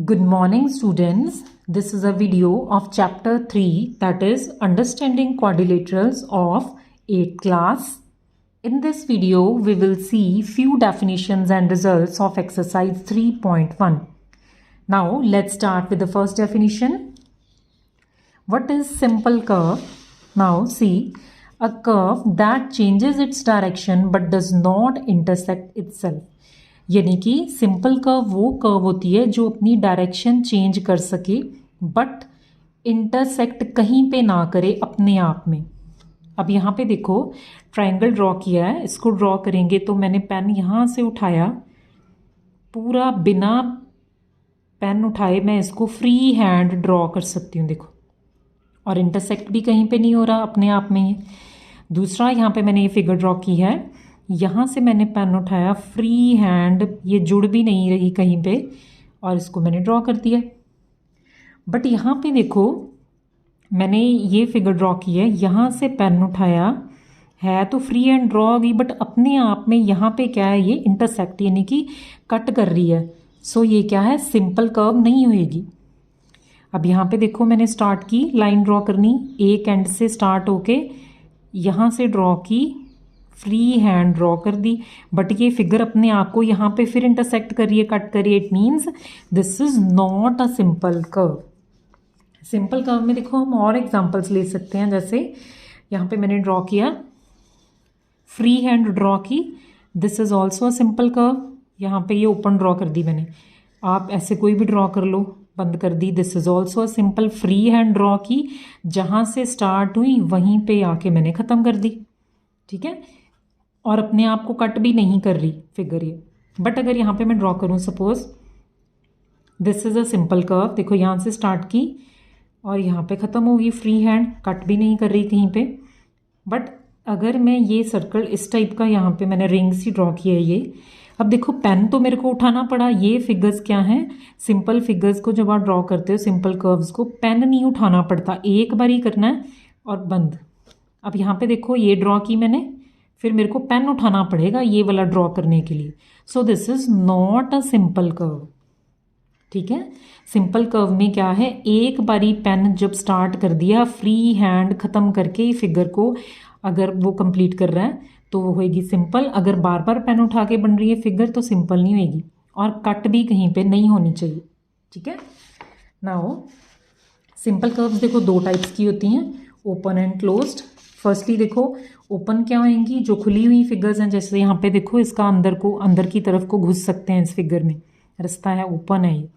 Good morning, students. This is a video of chapter 3, that is Understanding Quadrilaterals of 8th class. In this video, we will see few definitions and results of exercise 3.1. Now, let's start with the first definition. What is simple curve? Now, see, a curve that changes its direction but does not intersect itself. यानी कि simple curve वो curve होती है जो अपनी direction change कर सके but intersect कहीं पे ना करे अपने आप में. अब यहाँ पे देखो ट्रायंगल ड्रॉ किया है, इसको ड्रॉ करेंगे तो मैंने पेन यहाँ से उठाया, पूरा बिना पेन उठाए मैं इसको फ्री हैंड ड्रॉ कर सकती हूँ. देखो, और इंटरसेक्ट भी कहीं पे नहीं हो रहा, अपने आप में ही. दूसरा, यहाँ पे मैंने ये फिगर ड्रॉ की है, यहाँ से मैंने पेन उठाया, फ्री हैंड, ये जुड़ भी नहीं रही कहीं पे, और इसको मैंने ड्रॉ कर दिया. बट यहाँ पे देखो मैंने ये फिगर ड्रॉ की है, यहाँ से पेन उठाया है तो फ्री हैंड ड्रॉ होगी, बट अपने आप में यहाँ पे क्या है, ये इंटरसेक्ट यानी कि कट कर रही है. सो ये क्या है, सिंपल कर्व नहीं होएगी. अब यहाँ पे देखो मैंने स्टार्ट की लाइन ड्रॉ करनी, एक एंड से स्टार्ट होके यहाँ से ड्रॉ की, फ्री हैंड ड्रॉ कर दी, बट ये फिगर अपने आप को यहाँ पे फिर इंटरसेक्ट कर रही है, कट कर रही है. It means this is not a simple curve. Simple curve में देखो हम और एग्जांपल्स ले सकते हैं. जैसे यहाँ पे मैंने ड्रॉ किया, फ्री हैंड ड्रॉ की, this is also a simple curve. यहाँ पे ये ओपन ड्रॉ कर दी मैंने, आप ऐसे कोई भी ड्रॉ कर लो, बंद कर दी. This is also a simple. Free hand draw की, जहाँ से स्टार्ट हुई वहीं पे आके मैंने ख़त्म कर दी. ठीक है, और अपने आप को कट भी नहीं कर रही फिगर ये. बट अगर यहाँ पे मैं ड्रॉ करूँ, suppose this is a simple curve. देखो यहाँ से स्टार्ट की और यहाँ पे ख़त्म होगी, फ्री हैंड, कट भी नहीं कर रही कहीं पे. बट अगर मैं ये सर्कल इस टाइप का, यहाँ पे मैंने रिंग्स ही ड्रॉ किया है ये. अब देखो पेन तो मेरे को उठाना पड़ा. ये फिगर्स क्या हैं, सिंपल फिगर्स को जब आप ड्रॉ करते हो, सिंपल कर्व्स को, पेन नहीं उठाना पड़ता, एक बार ही करना है और बंद. अब यहाँ पे देखो ये ड्रॉ की मैंने, फिर मेरे को पेन उठाना पड़ेगा ये वाला ड्रॉ करने के लिए. सो this is not a simple curve. ठीक है, सिंपल कर्व में क्या है, एक बारी पेन जब स्टार्ट कर दिया, फ्री हैंड ख़त्म करके फिगर को अगर वो कंप्लीट कर रहा है तो वो होएगी सिंपल. अगर बार बार पेन उठा के बन रही है फिगर तो सिंपल नहीं होएगी, और कट भी कहीं पे नहीं होनी चाहिए. ठीक है. नाउ सिंपल कर्व्स देखो दो टाइप्स की होती हैं, ओपन एंड क्लोज्ड. फर्स्टली देखो ओपन क्या होएंगी, जो खुली हुई फिगर्स हैं. जैसे यहाँ पे देखो इसका अंदर की तरफ को घुस सकते हैं, इस फिगर में रास्ता है, ओपन है ये.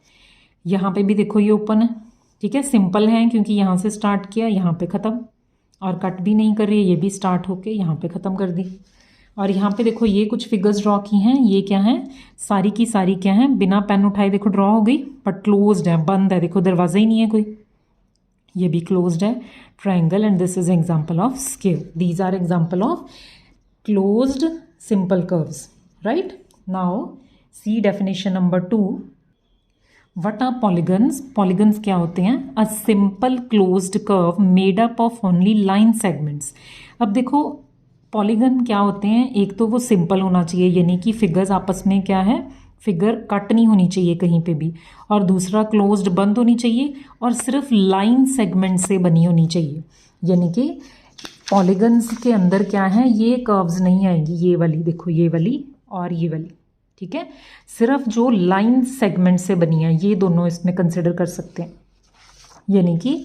यहाँ पे भी देखो ये ओपन है. ठीक है, सिंपल है क्योंकि यहाँ से स्टार्ट किया, यहाँ पे ख़त्म, और कट भी नहीं कर रही है, ये भी स्टार्ट होके यहाँ पे ख़त्म कर दी. और यहाँ पे देखो ये कुछ फिगर्स ड्रॉ की हैं, ये क्या है, सारी की सारी क्या है, बिना पेन उठाए देखो ड्रॉ हो गई, बट क्लोज्ड है, बंद है. देखो दरवाज़ा ही नहीं है कोई, ये भी क्लोज्ड है. Triangle, and this is example of square. These are example of closed simple curves. Right. Now see definition number 2. What are polygons? Polygons क्या होते हैं, a simple closed curve made up of only line segments. अब देखो polygon क्या होते हैं, एक तो वो सिंपल होना चाहिए, यानी कि फिगर्स आपस में क्या है, फिगर कट नहीं होनी चाहिए कहीं पे भी, और दूसरा क्लोज्ड, बंद होनी चाहिए, और सिर्फ लाइन सेगमेंट से बनी होनी चाहिए. यानी कि पॉलीगन्स के अंदर क्या है, ये कर्व्स नहीं आएंगी, ये वाली देखो, ये वाली और ये वाली. ठीक है, सिर्फ जो लाइन सेगमेंट से बनी है ये दोनों इसमें कंसिडर कर सकते हैं. यानी कि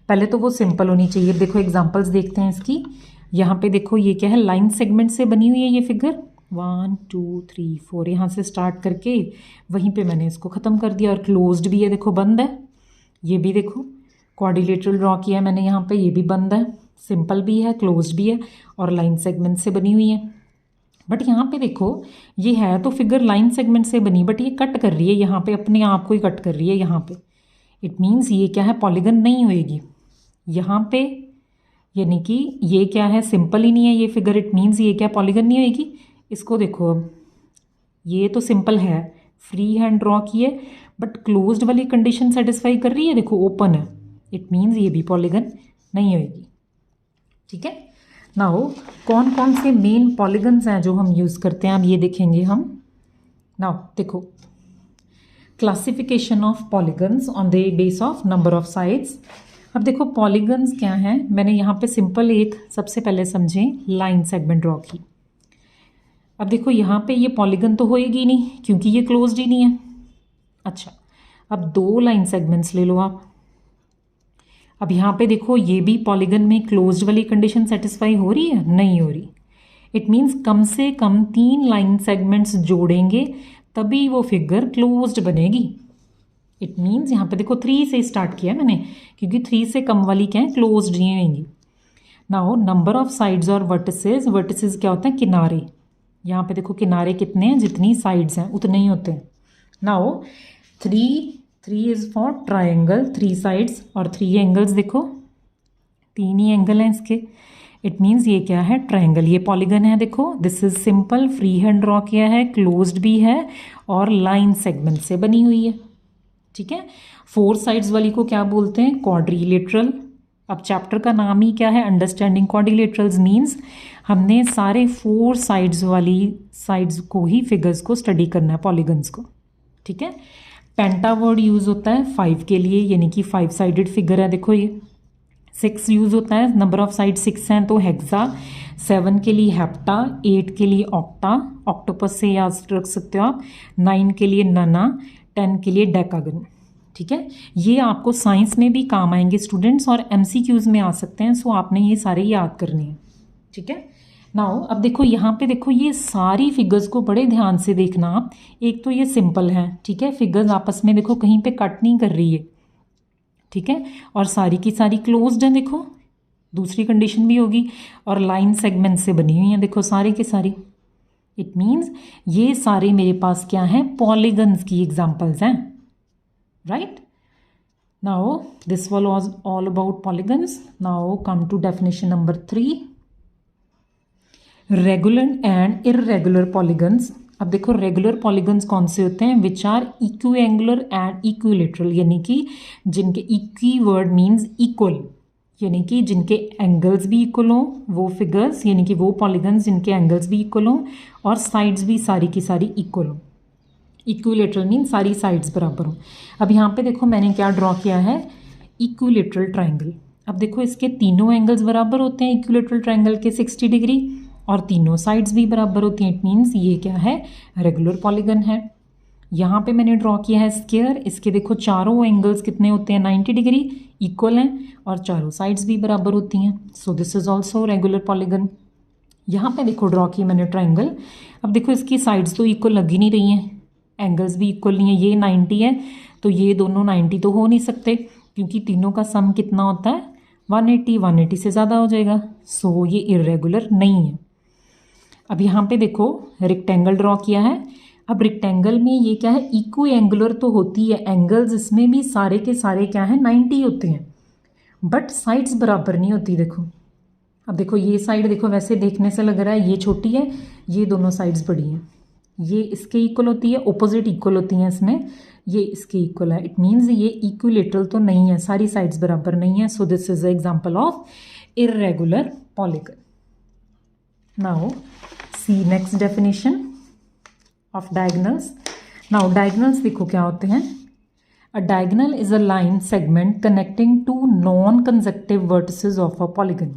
पहले तो वो सिंपल होनी चाहिए. देखो एग्जाम्पल्स देखते हैं इसकी. यहाँ पे देखो ये क्या है, लाइन सेगमेंट से बनी हुई है ये फिगर. 1 2 3 4, यहाँ से स्टार्ट करके वहीं पे मैंने इसको ख़त्म कर दिया, और क्लोज्ड भी है, देखो बंद है. ये भी देखो क्वाड्रिलेटरल ड्रॉ किया है मैंने यहाँ पे, ये भी बंद है, सिंपल भी है, क्लोज्ड भी है, और लाइन सेगमेंट से बनी हुई है. बट यहाँ पे देखो ये है तो फिगर लाइन सेगमेंट से बनी, बट ये कट कर रही है यहाँ पे, अपने आप को ही कट कर रही है यहाँ पे. इट मीन्स ये क्या है, पॉलीगन नहीं होएगी यहाँ पे. यानी कि ये क्या है, सिंपल ही नहीं है ये फिगर. इट मीन्स ये क्या, पॉलीगन नहीं होएगी. इसको देखो, अब ये तो सिंपल है, फ्री हैंड ड्रॉ की है, बट क्लोज्ड वाली कंडीशन सेटिस्फाई कर रही है, देखो ओपन है. इट मीन्स ये भी पॉलीगन नहीं होएगी. ठीक है. नाउ कौन कौन से मेन पॉलीगन्स हैं जो हम यूज़ करते हैं, अब ये देखेंगे हम. नाउ देखो classification of polygons on the base of number of sides. अब देखो पॉलीगन्स क्या हैं, मैंने यहाँ पे सिंपल एक सबसे पहले समझें लाइन सेगमेंट ड्रॉ की। अब देखो यहाँ पे ये पॉलीगन तो होएगी नहीं क्योंकि ये क्लोज्ड ही नहीं है। अच्छा, अब दो लाइन सेगमेंट्स ले लो आप। अब यहाँ पे देखो ये भी पॉलीगन में क्लोज्ड वाली कंडीशन सेटिस्फाई हो रही है, नहीं हो रही। इट मीन्स कम से कम 3 लाइन सेगमेंट्स जोड़ेंगे तभी वो फिगर क्लोज्ड बनेगी। इट मीन्स यहाँ पे देखो 3 से स्टार्ट किया मैंने क्योंकि 3 से कम वाली क्या है, क्लोज्ड नहीं होंगी। नाउ नंबर ऑफ साइड्स और वर्टिसेस, वर्टिसेस क्या होते हैं, किनारे। यहाँ पे देखो किनारे कितने हैं, जितनी साइड्स हैं उतने ही होते हैं। Now 3 is for triangle, 3 sides और 3 एंगल्स, देखो 3 ही एंगल हैं इसके। इट मीन्स ये क्या है, ट्राइंगल। ये पॉलीगन है, देखो this is simple, free hand draw किया है, क्लोज्ड भी है और लाइन सेगमेंट से बनी हुई है। ठीक है, 4 साइड्स वाली को क्या बोलते हैं, क्वाड्रिलेटरल। अब चैप्टर का नाम ही क्या है, अंडरस्टैंडिंग क्वाड्रिलेटरल्स। मीन्स हमने सारे 4 साइड्स वाली साइड्स को ही फिगर्स को स्टडी करना है, पॉलीगन्स को। ठीक है, पेंटा वर्ड यूज होता है 5 के लिए, यानी कि 5 साइडेड फिगर है। देखो ये 6 यूज होता है, नंबर ऑफ साइड 6 हैं तो हेक्सा। 7 के लिए हेप्टा, 8 के लिए ऑक्टा, ऑक्टोपस से याद रख सकते हो आप। 9 के लिए नना, 10 के लिए डेकागन। ठीक है, ये आपको साइंस में भी काम आएंगे स्टूडेंट्स और MCQs में आ सकते हैं, सो आपने ये सारे याद करने हैं। ठीक है, नाउ अब देखो यहाँ पे देखो ये सारी फिगर्स को बड़े ध्यान से देखना आप। एक तो ये सिंपल है, ठीक है, फिगर्स आपस में देखो कहीं पे कट नहीं कर रही है। ठीक है, और सारी की सारी क्लोज्ड है, देखो दूसरी कंडीशन भी होगी, और लाइन सेगमेंट से बनी हुई है, देखो सारी की सारी। इट मीन्स ये सारे मेरे पास क्या है, पॉलीगन्स की एग्जांपल्स हैं, right. Now this was all about polygons. Now come to definition number 3, regular and irregular polygons. अब देखो रेगुलर पॉलीगन्स कौन से होते हैं, which are equiangular and equilateral, यानी कि जिनके इक्वी वर्ड मीन्स इक्वल, यानी कि जिनके एंगल्स भी इक्वल हों वो फिगर्स, यानी कि वो पॉलीगन्स जिनके एंगल्स भी इक्वल हों और साइड्स भी सारी की सारी इक्वल हों। इक्विलेटरल मीन सारी साइड्स बराबर हों। अब यहाँ पे देखो मैंने क्या ड्रॉ किया है, इक्विलेटरल ट्राइंगल। अब देखो इसके तीनों एंगल्स बराबर होते हैं इक्विलेटरल ट्राइंगल के 60 डिग्री, और तीनों साइड्स भी बराबर होती हैं। इट मीन्स ये क्या है, रेगुलर पॉलीगन है। यहाँ पे मैंने ड्रॉ किया है स्क्वायर, इसके देखो चारों एंगल्स कितने होते हैं, 90 डिग्री इक्वल हैं और चारों साइड्स भी बराबर होती हैं, सो this is also regular polygon. यहाँ पे देखो ड्रॉ किया मैंने ट्राइंगल। अब देखो इसकी साइड्स तो इक्वल लग ही नहीं रही हैं, एंगल्स भी इक्वल नहीं है। ये 90 है तो ये दोनों 90 तो हो नहीं सकते क्योंकि तीनों का सम कितना होता है, 180 से ज़्यादा हो जाएगा, सो ये इर्रेगुलर नहीं है। अब यहाँ पे देखो रेक्टेंगल ड्रॉ किया है। अब रेक्टेंगल में ये क्या है, इक्विएंगुलर तो होती है, एंगल्स इसमें भी सारे के सारे क्या है, 90 होते हैं, बट साइड्स बराबर नहीं होती। देखो अब देखो ये साइड देखो वैसे देखने से लग रहा है ये छोटी है, ये दोनों साइड्स बड़ी हैं, ये इसके इक्वल होती है, ऑपोजिट इक्वल होती हैं इसमें, ये इसके इक्वल है। इट मीन्स ये इक्विलेटरल तो नहीं है, सारी साइड्स बराबर नहीं है, so this is example of irregular polygon. Now see next definition of diagonals. Now diagonals देखो क्या होते हैं, a diagonal is a line segment connecting two non consecutive vertices of a polygon,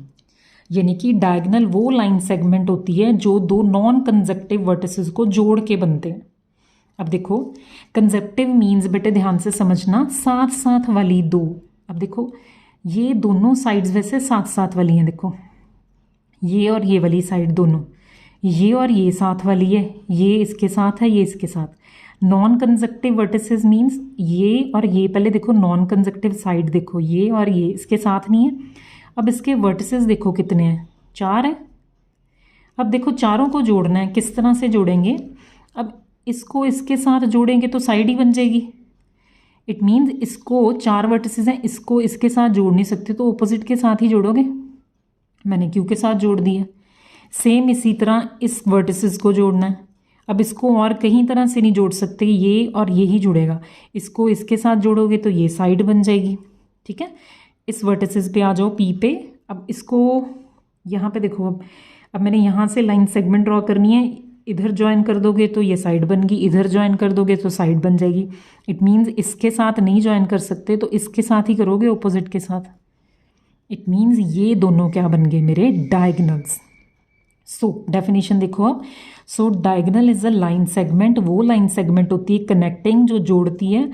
यानी कि डायगोनल वो लाइन सेगमेंट होती है जो दो नॉन कंसेक्टिव वर्टिसेस को जोड़ के बनते हैं। अब देखो कंसेक्टिव मीन्स बेटे ध्यान से समझना, साथ साथ वाली दो। अब देखो ये दोनों साइड्स वैसे साथ साथ वाली हैं, देखो ये और ये वाली साइड दोनों, ये और ये साथ वाली है, ये इसके साथ है, ये इसके साथ। नॉन कंसेक्टिव वर्टिसेस मीन्स ये और ये, पहले देखो नॉन कंसेक्टिव साइड देखो, ये और ये इसके साथ नहीं है। अब इसके वर्टिसेस देखो कितने हैं, 4 है। अब देखो चारों को जोड़ना है, किस तरह से जोड़ेंगे, अब इसको इसके साथ जोड़ेंगे तो साइड ही बन जाएगी। इट मीन्स इसको 4 वर्टिसेस हैं, इसको इसके साथ जोड़ नहीं सकते तो ऑपोजिट के साथ ही जोड़ोगे, मैंने क्यू के साथ जोड़ दिया। सेम इसी तरह इस वर्टिसेस को जोड़ना है। अब इसको और कहीं तरह से नहीं जोड़ सकते, ये और ये ही जुड़ेगा, इसको इसके साथ जोड़ोगे तो ये साइड बन जाएगी। ठीक है, इस वर्टिसेस पे आ जाओ पी पे। अब इसको यहाँ पे देखो, अब मैंने यहाँ से लाइन सेगमेंट ड्रॉ करनी है, इधर ज्वाइन कर दोगे तो ये साइड बन गई, इधर ज्वाइन कर दोगे तो साइड बन जाएगी। इट मीन्स इसके साथ नहीं ज्वाइन कर सकते तो इसके साथ ही करोगे, ऑपोजिट के साथ। इट मीन्स ये दोनों क्या बन गए मेरे, डायगनल्स। सो डेफिनेशन देखो अब। So diagonal is a line segment, वो लाइन सेगमेंट होती है कनेक्टिंग, जो जोड़ती है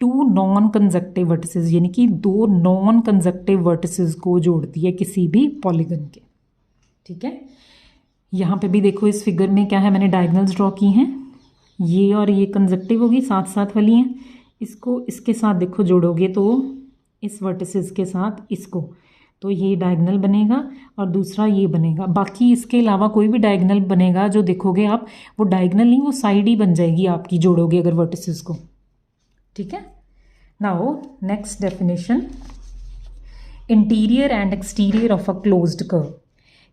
टू नॉन कंजक्टिव वर्टिसेस, यानी कि दो नॉन कंजक्टिव वर्टिसेस को जोड़ती है किसी भी पॉलीगन के। ठीक है, यहाँ पे भी देखो इस फिगर में क्या है, मैंने डायगनल्स ड्रॉ की हैं। ये और ये कंजक्टिव होगी, साथ साथ वाली हैं। इसको इसके साथ देखो जोड़ोगे तो इस वर्टिसेस के साथ इसको, तो ये डायगनल बनेगा और दूसरा ये बनेगा। बाकी इसके अलावा कोई भी डायगनल बनेगा जो देखोगे आप, वो डायगनल नहीं, वो साइड ही बन जाएगी आपकी, जोड़ोगे अगर वर्टिसेस को। ठीक है, now next definition, interior and exterior of a closed curve.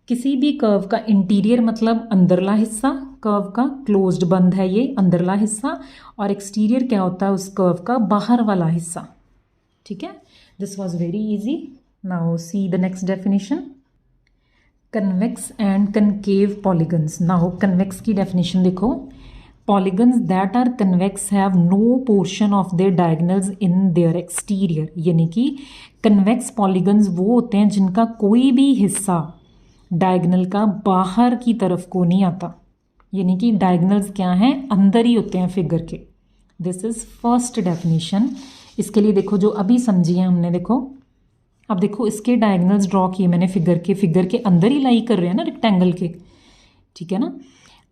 किसी भी कर्व का इंटीरियर मतलब अंदरला हिस्सा कर्व का, क्लोज्ड बंद है ये अंदरला हिस्सा, और एक्सटीरियर क्या होता है उस कर्व का, बाहर वाला हिस्सा। ठीक है, this was very easy. Now see the next definition, convex and concave polygons. Now convex की डेफिनेशन देखो, polygons that are convex have no portion of their diagonals in their exterior. यानी कि कन्वेक्स पॉलीगन्स वो होते हैं जिनका कोई भी हिस्सा डायगनल का बाहर की तरफ को नहीं आता, यानी कि डायगनल्स क्या हैं, अंदर ही होते हैं फिगर के। This is first definition. इसके लिए देखो जो अभी समझी है हमने, देखो अब देखो इसके डायगनल्स ड्रॉ किए मैंने फिगर के अंदर ही लाई कर रहे हैं ना रेक्टेंगल के। ठीक है ना,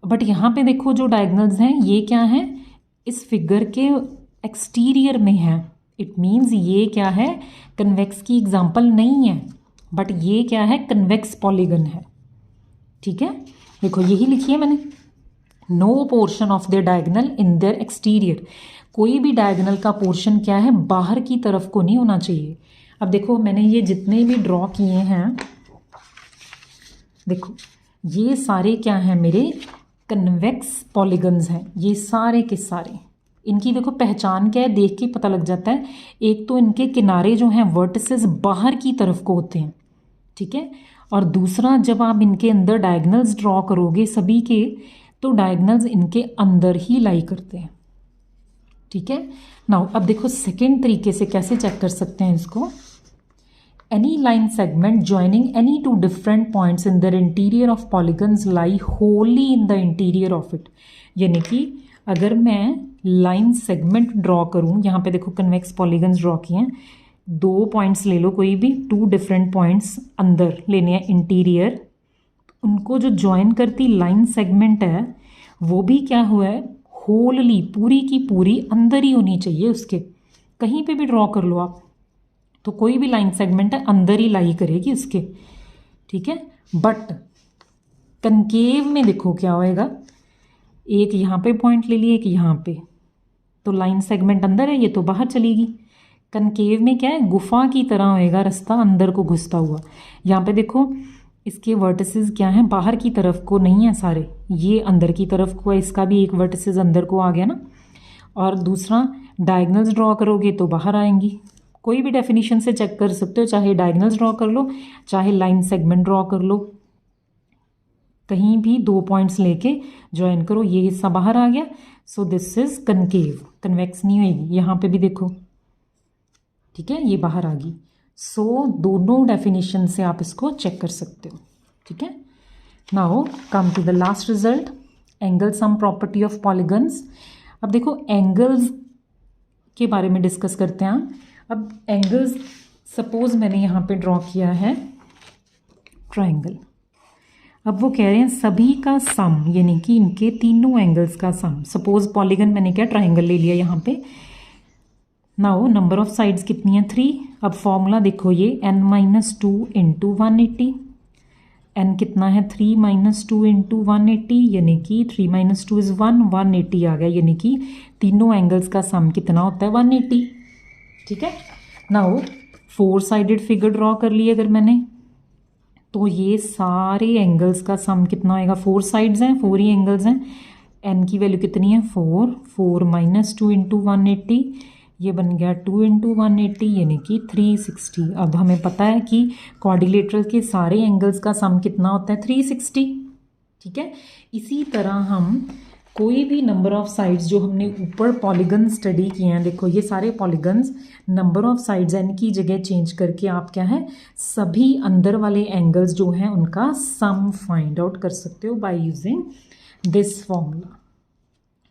बट यहाँ पे देखो जो डायगनल्स हैं ये क्या है, इस फिगर के एक्सटीरियर में है। इट मीन्स ये क्या है, कन्वेक्स की एग्जाम्पल नहीं है, बट ये क्या है, कन्वेक्स पॉलीगन है। ठीक है, देखो यही लिखी है मैंने, no portion of their diagonal in their exterior. कोई भी डायगनल का पोर्शन क्या है, बाहर की तरफ को नहीं होना चाहिए। अब देखो मैंने ये जितने भी ड्रॉ किए हैं, देखो ये सारे क्या हैं मेरे, कन्वेक्स पॉलीगन्स हैं ये सारे के सारे। इनकी देखो पहचान क्या है, देख के पता लग जाता है। एक तो इनके किनारे जो हैं वर्टिसेस बाहर की तरफ को होते हैं। ठीक है, और दूसरा जब आप इनके अंदर डायगनल्स ड्रॉ करोगे सभी के, तो डायगनल्स इनके अंदर ही लाई करते हैं। ठीक है, नाउ अब देखो सेकेंड तरीके से कैसे चेक कर सकते हैं इसको। Any line segment joining any two different points in the interior of polygons lie Holi in the interior of it. यानी कि अगर मैं लाइन सेगमेंट ड्रॉ करूं, यहाँ पे देखो कन्वेक्स पॉलीगन्स ड्रॉ किए हैं, 2 पॉइंट्स ले लो कोई भी, 2 डिफरेंट पॉइंट्स अंदर लेने हैं इंटीरियर, उनको जो ज्वाइन करती लाइन सेगमेंट है वो भी क्या हुआ है, होलली पूरी की पूरी अंदर ही होनी चाहिए उसके। कहीं पे भी ड्रॉ कर लो आप, तो कोई भी लाइन सेगमेंट है अंदर ही लाई करेगी उसके। ठीक है, बट कनकेव में देखो क्या होएगा, एक यहाँ पे पॉइंट ले लिए, एक यहाँ पे, तो लाइन सेगमेंट अंदर है, ये तो बाहर चलेगी। कनकेव में क्या है, गुफा की तरह होएगा रास्ता अंदर को घुसता हुआ। यहाँ पे देखो इसके वर्टिसेस क्या हैं, बाहर की तरफ को नहीं है सारे, ये अंदर की तरफ को है, इसका भी एक वर्टिसेस अंदर को आ गया ना। और दूसरा डायगनल्स ड्रॉ करोगे तो बाहर आएंगी। कोई भी डेफिनेशन से चेक कर सकते हो, चाहे डायगनल्स ड्रॉ कर लो चाहे लाइन सेगमेंट ड्रॉ कर लो, कहीं भी 2 पॉइंट्स लेके ज्वाइन करो, ये हिस्सा बाहर आ गया, सो दिस इज कनकेव, कन्वेक्स नहीं होगी। यहाँ पे भी देखो, ठीक है, ये बाहर आ गई। सो दोनों डेफिनेशन से आप इसको चेक कर सकते हो। ठीक है, now come to the last result, angle sum property of polygons. अब देखो एंगल्स के बारे में डिस्कस करते हैं। अब एंगल्स, सपोज मैंने यहाँ पे ड्रॉ किया है ट्रायंगल, अब वो कह रहे हैं सभी का सम, यानी कि इनके तीनों एंगल्स का सम। सपोज पॉलीगन मैंने क्या ट्रायंगल ले लिया यहाँ पे। नाउ नंबर ऑफ साइड्स कितनी है, 3। अब फॉर्मूला देखो, ये n-2 इंटू 180, n कितना है 3 - 2 इंटू 180, यानी कि 3 - 2 इज़ 1, 180 आ गया, यानी कि तीनों एंगल्स का सम कितना होता है 180। ठीक है, नाउ 4 साइडेड फिगर ड्रॉ कर ली अगर मैंने, तो ये सारे एंगल्स का सम कितना आएगा, 4 साइड्स हैं, 4 ही एंगल्स हैं, n की वैल्यू कितनी है 4, 4 - 2 इंटू 180, ये बन गया 2 इंटू 180, यानी कि 360। अब हमें पता है कि क्वाड्रिलेटरल के सारे एंगल्स का सम कितना होता है 360। ठीक है। इसी तरह हम कोई भी नंबर ऑफ साइड्स जो हमने ऊपर पॉलीगन स्टडी किए हैं, देखो ये सारे polygons, number of sides N की जगह चेंज करके आप क्या है सभी अंदर वाले एंगल्स जो हैं उनका सम फाइंड आउट कर सकते हो by using this formula.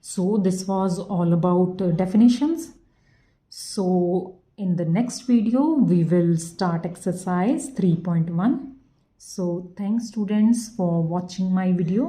So this was all about definitions. So in the next video we will start exercise 3.1. So thanks students for watching my video.